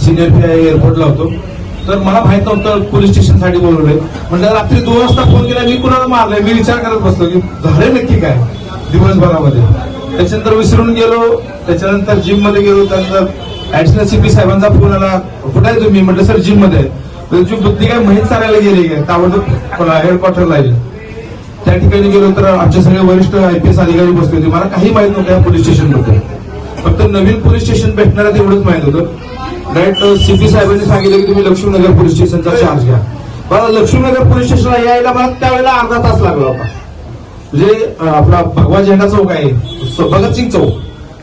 Senior PI एअरपोर्टला होतो. तर मला माहित नव्हतं पोलीस स्टेशन साठी बोलवलंय. म्हणजे रात्री 2 वाजता फोन केला, मी कुणाला मारलंय, मी विचार करत बसलो की झालंय नक्की काय दिवसभरामध्ये. त्याच्यानंतर विसरून गेलो. त्याच्यानंतर जिम मध्ये गेलो. त्यानंतर ऍडिशनल सीपी साहेबांचा फोन आला, कुठे आहे तुम्ही? म्हटलं सर जिम मध्ये आहे. तुमची बुद्धी काय माहीत चालायला गेली काय? ताबडतोब हेडक्वार्टरला येईल. त्या ठिकाणी गेलो तर आमचे सगळे वरिष्ठ IPS अधिकारी बसले होते. मला काही माहित नव्हतं या पोलीस स्टेशन बद्दल. फक्त नवीन पोलीस स्टेशन भेटणार आहे तेवढंच माहित होतं. डायरेक्ट सीपी साहेबांनी सांगितलं की तुम्ही लक्ष्मीनगर पोलीस स्टेशनचा चार्ज घ्या. मला लक्ष्मीनगर पोलीस स्टेशनला यायला मला त्यावेळेला अर्धा तास लागला होता. म्हणजे आपला भगवा झेंडा चौक आहे, भगतसिंग चौक,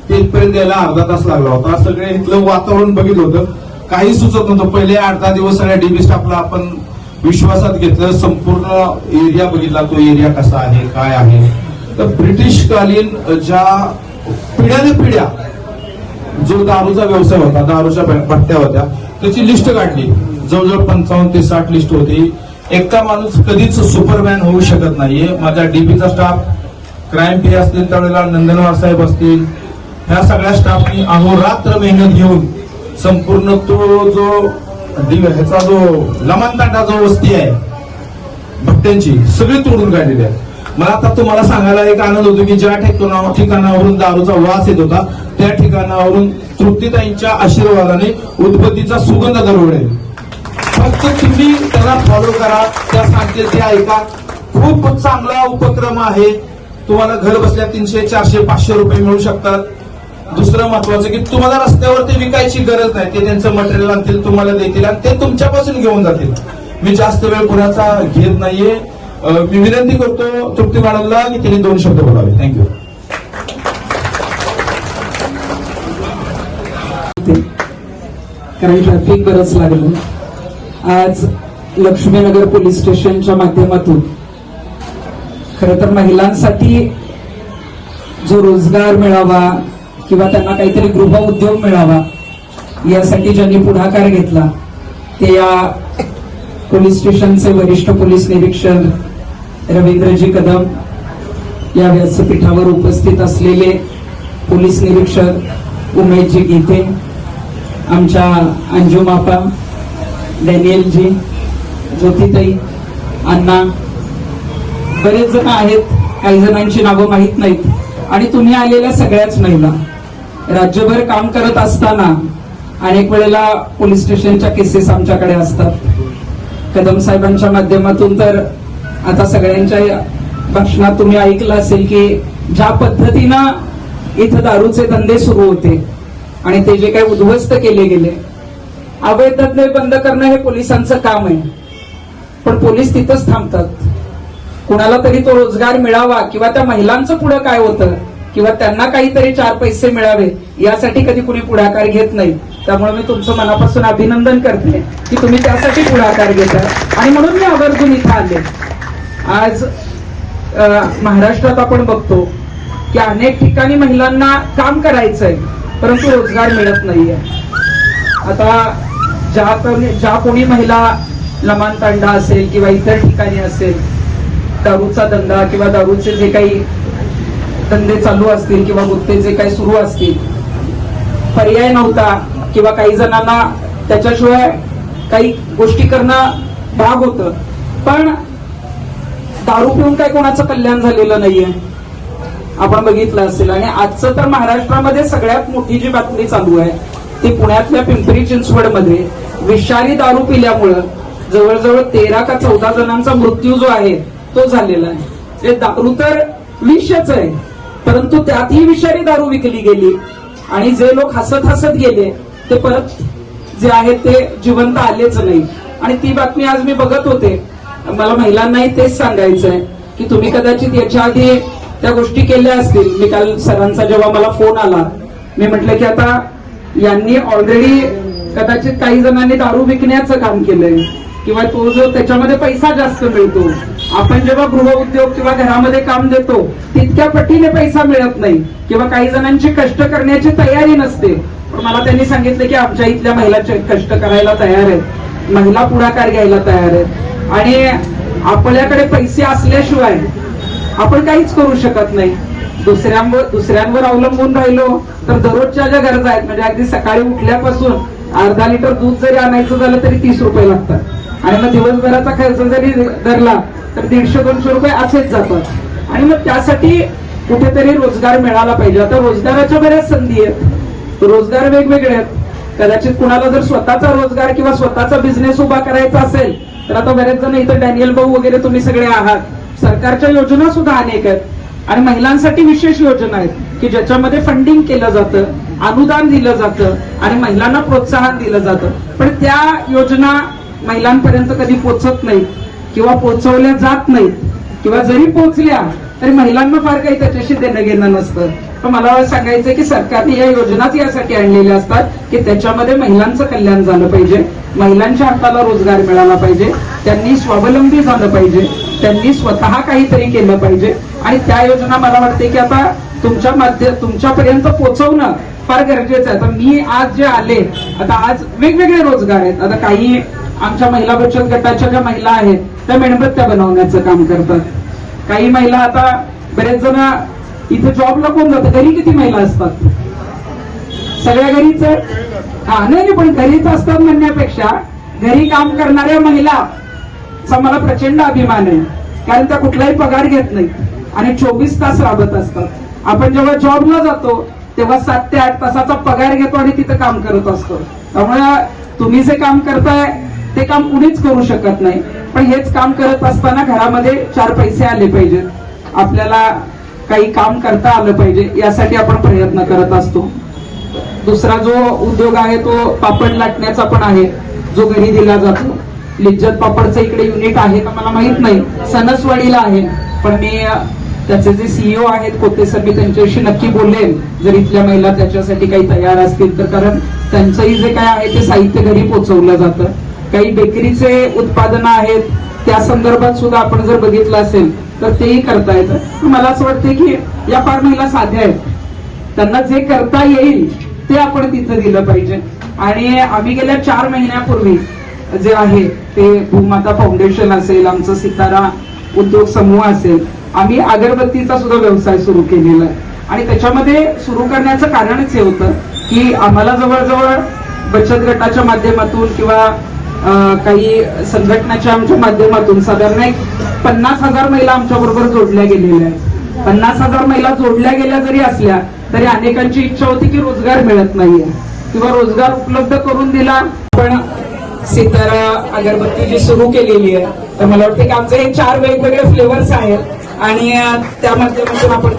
ते इथपर्यंत यायला अर्धा तास लागला होता. सगळे इथलं वातावरण बघितलं होतं, काही सुचत नव्हतं. पहिले 8-10 दिवस सगळ्या DB स्टाफला आपण विश्वासात घेतलं. संपूर्ण एरिया बघितला, तो एरिया कसा आहे, काय आहे. तर ब्रिटिशकालीन ज्या पिढ्याने पिढ्या जो दारूचा व्यवसाय होता, दारूच्या भट्ट्या होत्या, त्याची लिस्ट काढली. जवळजवळ 55 ते 60 लिस्ट होती. एकटा माणूस कधीच सुपरमॅन होऊ शकत नाहीये. माझ्या DBचा स्टाफ, क्राईम पी असतील, त्यावेळेला नंदनवार साहेब असतील, ह्या सगळ्या स्टाफनी अहोरात्र मेहनत घेऊन संपूर्ण तो जो ह्याचा जो लमानतांडा जो वस्ती आहे भट्ट्यांची सगळी तोडून काढलेली आहे. मला आता तुम्हाला सांगायला एक आनंद होतो की ज्या ठिकाणावरून दारूचा वास येत होता त्या ठिकाणावरून तृप्तीताईंच्या आशीर्वादाने उदबत्तीचा सुगंध दरवळेल. फक्त तुम्ही त्याला फॉलो करा, त्या सांगतील ते ऐका. खूप चांगला उपक्रम आहे. तुम्हाला घर बसल्या 300, 400, 500 रुपये मिळू शकतात. दुसरं महत्वाचं की तुम्हाला रस्त्यावर ते विकायची गरज नाही. ते त्यांचं मटेरियल आणतील, तुम्हाला देतील आणि ते तुमच्यापासून घेऊन जातील. मी जास्त वेळ कुणाचा घेत नाहीये. मी विनंती करतो तृप्ती मॅडमला की त्यांनी 2 शब्द बोलावे. थँक्यू. कारण ट्रॅफिक बरंच लागलं. आज लक्ष्मीनगर पोलीस स्टेशनच्या माध्यमातून खरं तर महिलांसाठी जो रोजगार मिळावा किंवा त्यांना काहीतरी गृह उद्योग मिळावा यासाठी ज्यांनी पुढाकार घेतला ते या पोलीस स्टेशनचे वरिष्ठ पोलीस निरीक्षक रवींद्रजी कदम, या व्यासपीठावर उपस्थित असलेले पोलीस निरीक्षक उमेशजी गीते, आमच्या अंजुमापा, डॅनियलजी, ज्योतिताई, अण्णा, बरेच जण आहेत. काही जणांची नावं माहीत नाहीत. आणि तुम्ही आलेल्या सगळ्याच महिला राज्यभर काम करत असताना अनेक वेळेला पोलीस स्टेशनच्या केसेस आमच्याकडे असतात. कदम साहेबांच्या माध्यमातून तर आता सगळ्यांच्या भाषणात तुम्ही ऐकलं असेल की ज्या पद्धतीनं इथं दारूचे धंदे सुरू होते आणि ते जे काही उद्ध्वस्त केले गेले, अवैध धंदे बंद करणं हे पोलिसांचं काम आहे. पण पोलीस तिथंच थांबतात. कुणाला तरी तो रोजगार मिळावा किंवा त्या महिलांचं पुढे काय होतं किंवा त्यांना काहीतरी 4 पैसे मिळावे यासाठी कधी कुणी पुढाकार घेत नाही. त्यामुळे मी तुमचं मनापासून अभिनंदन करते की तुम्ही त्यासाठी पुढाकार घेता आणि म्हणून मी आवर्जून इथं आले. आज महाराष्ट्रात आपण बघतो की अनेक ठिकाणी महिलांना काम करायचंय परंतु रोजगार मिळत नाहीये. आता ज्या कोणी महिला लमानतांडा असेल किंवा इतर ठिकाणी असेल, दारूचा धंदा किंवा दारूचे जे काही धंदे चालू असतील किंवा गुत्ते जे काही सुरू असतील, पर्याय नव्हता किंवा काही जणांना त्याच्याशिवाय काही गोष्टी करणं भाग होतं. पण दारू पिऊन काही कोणाचं कल्याण झालेलं नाहीये, आपण बघितलं असेल. आणि आजचं तर महाराष्ट्रामध्ये सगळ्यात मोठी जी बातमी चालू आहे ती पुण्यातल्या पिंपरी चिंचवड मध्ये विषारी दारू पिल्यामुळं जवळजवळ 13 का 14 जणांचा मृत्यू जो आहे तो झालेला आहे. ते दारू तर विषच आहे परंतु त्यातही विषारी दारू विकली गेली आणि जे लोक हसत हसत गेले ते परत जे आहेत ते जिवंत आलेच नाही. आणि ती बातमी आज मी बघत होते. मला महिलांनाही तेच सांगायचं आहे की तुम्ही कदाचित याच्या आधी त्या गोष्टी केल्या असतील. मी काल सरांचा जेव्हा मला फोन आला मी म्हटलं की आता यांनी ऑलरेडी कदाचित काही जणांनी दारू विकण्याचं काम केलंय किंवा तो जो त्याच्यामध्ये पैसा जास्त मिळतो. आपण जेव्हा गृह उद्योग किंवा घरामध्ये काम देतो तितक्या पटीने पैसा मिळत नाही किंवा काही जणांची कष्ट करण्याची तयारी नसते. पण मला त्यांनी सांगितलं की आमच्या इथल्या महिला कष्ट करायला तयार आहेत, महिला पुढाकार घ्यायला तयार आहेत आणि आपल्याकडे पैसे असल्याशिवाय आपण काहीच करू शकत नाही. दुसऱ्यांवर अवलंबून राहिलो तर दररोजच्या ज्या गरजा आहेत म्हणजे अगदी सकाळी उठल्यापासून अर्धा लिटर दूध जरी आणायचं झालं तरी 30 रुपये लागतात आणि मग दिवसभराचा खर्च जरी धरला तर 150-200 रुपये असेच जातात आणि मग त्यासाठी कुठेतरी रोजगार मिळाला पाहिजे. आता रोजगाराच्या बऱ्याच संधी आहेत, रोजगार वेगवेगळे आहेत. कदाचित कुणाला जर स्वतःचा रोजगार किंवा स्वतःचा बिझनेस उभा करायचा असेल तर आता बरेच जण इथं डॅनियल भाऊ वगैरे तुम्ही सगळे आहात. सरकारच्या योजना सुद्धा अनेक आहेत आणि महिलांसाठी विशेष योजना आहेत की ज्याच्यामध्ये फंडिंग केलं जातं, अनुदान दिलं जातं आणि महिलांना प्रोत्साहन दिलं जातं. पण त्या योजना महिलांपर्यंत कधी पोहोचत नाहीत किंवा पोहोचवल्या जात नाहीत किंवा जरी पोहोचल्या तरी महिलांना फार काही त्याच्याशी देणं घेणं नसतं. पण मला सांगायचंय की सरकारने या योजनाच यासाठी आणलेल्या असतात की त्याच्यामध्ये महिलांचं कल्याण झालं पाहिजे, महिलांच्या हाताला रोजगार मिळाला पाहिजे, त्यांनी स्वावलंबी झालं पाहिजे, त्यांनी स्वतः काहीतरी केलं पाहिजे. आणि त्या योजना मला वाटते की आता तुमच्यापर्यंत पोहोचवणं फार गरजेचं आहे. आता मी आज जे आले, आता आज वेगवेगळे रोजगार आहेत. आता काही आमच्या महिला बचत गटाच्या ज्या महिला आहेत त्या मेणबत्त्या बनवण्याचं काम करतात. काही महिला आता बरेच जण इथे जॉबला कोण जातं, घरी किती महिला असतात, सगळ्या घरीच नाही पण घरीच असतात म्हणण्यापेक्षा घरी काम करणाऱ्या महिलाचा मला प्रचंड अभिमान आहे. कारण त्या कुठलाही पगार घेत नाहीत आणि 24 तास राबत असतात. आपण जेव्हा जॉबला जातो तेव्हा 7 ते 8 तासाचा पगार घेतो आणि तिथं काम करत असतो. त्यामुळे तुम्ही जे काम करताय ते काम कुणीच करू शकत नाही. पण हेच काम करत असताना घरामध्ये 4 पैसे आले पाहिजेत, आपल्याला काही काम करता आलं पाहिजे, यासाठी आपण प्रयत्न करत असतो. दुसरा जो उद्योग आहे तो पापड लाटण्याचा पण आहे, जो घरी दिला जातो. लिज्जत पापडचं इकडे युनिट आहे का मला माहित नाही, सणसवाडीला आहे. पण मी त्याचे जे सीईओ आहेत कोते सर, मी त्यांच्याशी नक्की बोलेन जर इथल्या महिला त्याच्यासाठी काही तयार असतील तर. कारण त्यांचंही जे काय आहे ते साहित्य घरी पोहोचवलं जातं. काही बेकरीचे उत्पादनं आहेत त्या संदर्भात सुद्धा आपण जर बघितलं असेल तर तेही करता येतं. मला असं वाटतं की या फार महिला साध्या आहेत, त्यांना जे करता येईल ते आपण तिथं दिलं पाहिजे. आणि आम्ही गेल्या 4 महिन्यापूर्वी जे आहे ते भूमाता फाउंडेशन असेल, आमचं सितारा उद्योग समूह असेल, आम्ही अगरबत्तीचा सुद्धा व्यवसाय सुरू केलेला आहे. आणि त्याच्यामध्ये सुरू करण्याचं कारणच हे होतं की आम्हाला जवळजवळ बचत गटाच्या माध्यमातून किंवा काही संघटनाच्या आमच्या माध्यमातून साधारण 50,000 महिला आमच्या बरोबर जोडल्या गेलेल्या आहेत. 50,000 महिला जोडल्या गेल्या जरी असल्या तरी अनेकांची इच्छा होती की रोजगार मिळत नाहीये किंवा रोजगार उपलब्ध करून दिला. पण सितारा अगरबत्ती जी सुरू केलेली आहे तर मला वाटतं की आमचे हे 4 वेगवेगळे फ्लेवर्स आहेत आणि त्या माध्यमातून आपण